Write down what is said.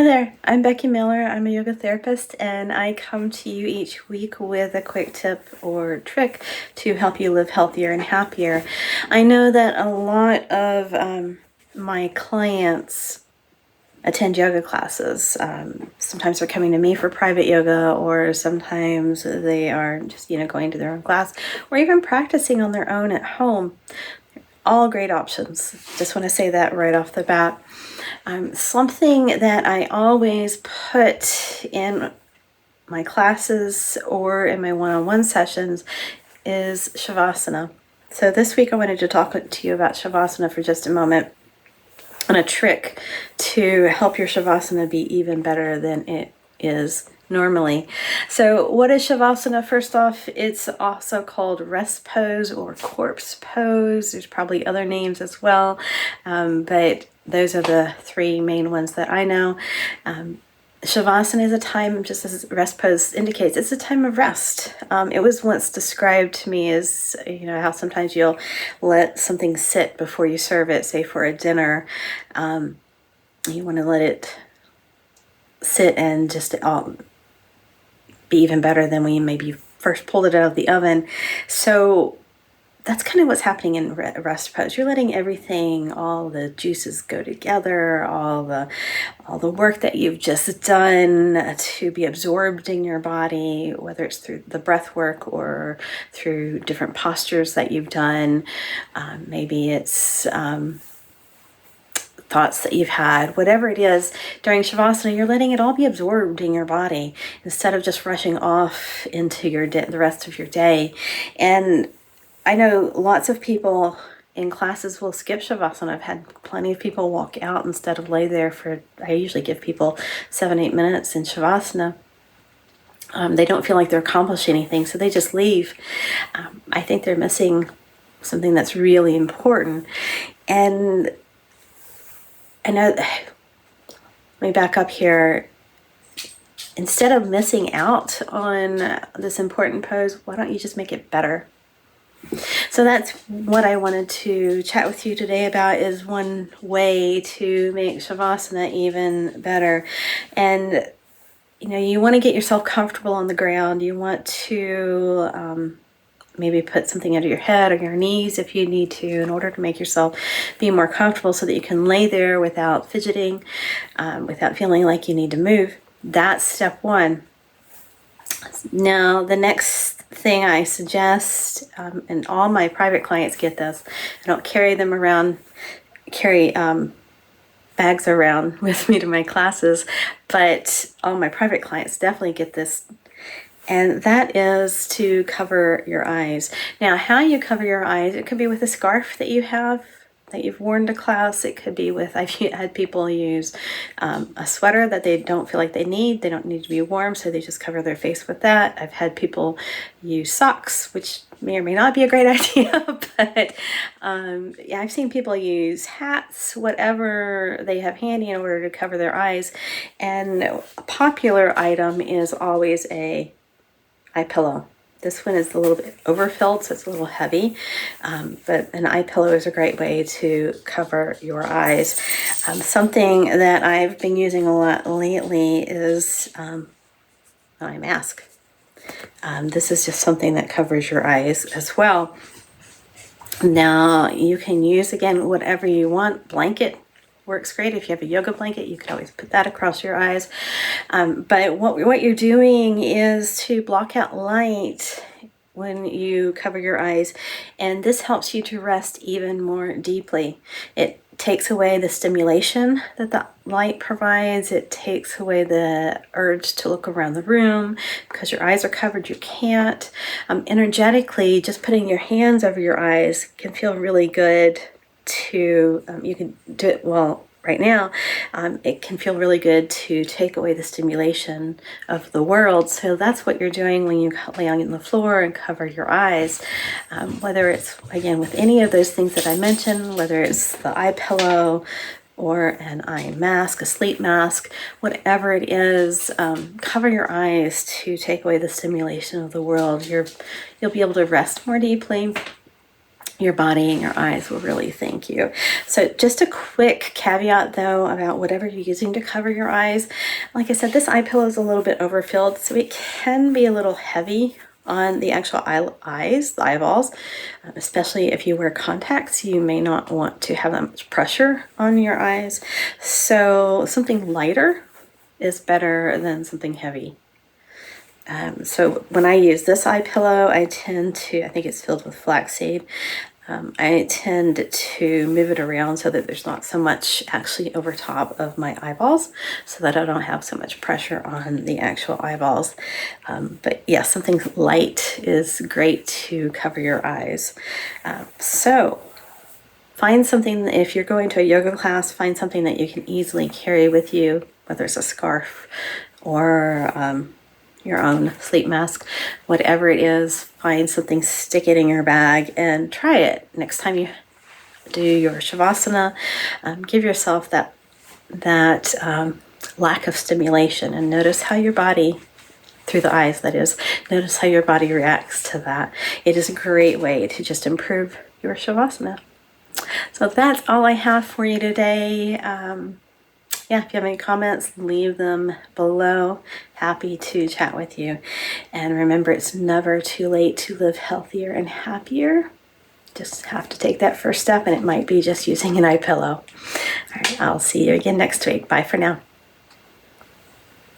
Hi there, I'm Becky Miller. I'm a yoga therapist, and I come to you each week with a quick tip or trick to help you live healthier and happier. I know that a lot of my clients attend yoga classes. Sometimes they're coming to me for private yoga, or sometimes they are just, going to their own class, or even practicing on their own at home. All great options. Just want to say that right off the bat. Something that I always put in my classes or in my one-on-one sessions is Savasana. So this week I wanted to talk to you about Savasana for just a moment, and a trick to help your Savasana be even better than it is normally. So what is Savasana? First off, it's also called rest pose or corpse pose. There's probably other names as well, but those are the three main ones that I know. Shavasana is a time, just as rest pose indicates, it's a time of rest. It was once described to me as, how sometimes you'll let something sit before you serve it, say for a dinner. You want to let it sit and just be even better than when you maybe first pulled it out of the oven. So that's kind of what's happening in rest pose. You're letting everything, all the juices go together, all the work that you've just done to be absorbed in your body, whether it's through the breath work or through different postures that you've done. Maybe it's thoughts that you've had, whatever it is. During Shavasana, you're letting it all be absorbed in your body instead of just rushing off into the rest of your day. And I know lots of people in classes will skip Shavasana. I've had plenty of people walk out instead of lay there I usually give people 7-8 minutes in Shavasana. They don't feel like they're accomplishing anything, so they just leave. I think they're missing something that's really important. And I know, let me back up here. Instead of missing out on this important pose, why don't you just make it better? So that's what I wanted to chat with you today about, is one way to make Shavasana even better. And, you want to get yourself comfortable on the ground. You want to maybe put something under your head or your knees if you need to, in order to make yourself be more comfortable so that you can lay there without fidgeting, without feeling like you need to move. That's step one. Now, the next thing I suggest, and all my private clients get this, I don't carry bags around with me to my classes, but all my private clients definitely get this, and that is to cover your eyes. Now, how you cover your eyes, it could be with a scarf that you've worn to class. It could be I've had people use a sweater that they don't feel like they need. They don't need to be warm, so they just cover their face with that. I've had people use socks, which may or may not be a great idea, but I've seen people use hats, whatever they have handy, in order to cover their eyes. And a popular item is always a eye pillow. This one is a little bit overfilled, so it's a little heavy, but an eye pillow is a great way to cover your eyes. Something that I've been using a lot lately is an eye mask. This is just something that covers your eyes as well. Now, you can use, again, whatever you want. Blanket works great. If you have a yoga blanket, you could always put that across your eyes. But what you're doing is to block out light when you cover your eyes, and this helps you to rest even more deeply. It takes away the stimulation that the light provides. It takes away the urge to look around the room. Because your eyes are covered, you can't. Energetically, just putting your hands over your eyes can feel really good. You can do it right now. It can feel really good to take away the stimulation of the world. So that's what you're doing when you lay on the floor and cover your eyes. Whether it's, again, with any of those things that I mentioned, whether it's the eye pillow or an eye mask, a sleep mask, whatever it is, cover your eyes to take away the stimulation of the world. You'll be able to rest more deeply. your body and your eyes will really thank you. So just a quick caveat though about whatever you're using to cover your eyes. Like I said, this eye pillow is a little bit overfilled, so it can be a little heavy on the actual eyes, the eyeballs, especially if you wear contacts. You may not want to have that much pressure on your eyes. So something lighter is better than something heavy. So when I use this eye pillow, I think it's filled with flaxseed. I tend to move it around so that there's not so much actually over top of my eyeballs, so that I don't have so much pressure on the actual eyeballs. But yeah, something light is great to cover your eyes. So find something, if you're going to a yoga class, find something that you can easily carry with you, whether it's a scarf or your own sleep mask, whatever it is. Find something, stick it in your bag, and try it. Next time you do your Savasana, give yourself that lack of stimulation, and notice how your body, through the eyes that is, notice how your body reacts to that. It is a great way to just improve your Savasana. So that's all I have for you today. Yeah, if you have any comments, leave them below. Happy to chat with you. And remember, it's never too late to live healthier and happier. Just have to take that first step, and it might be just using an eye pillow. All right, I'll see you again next week. Bye for now.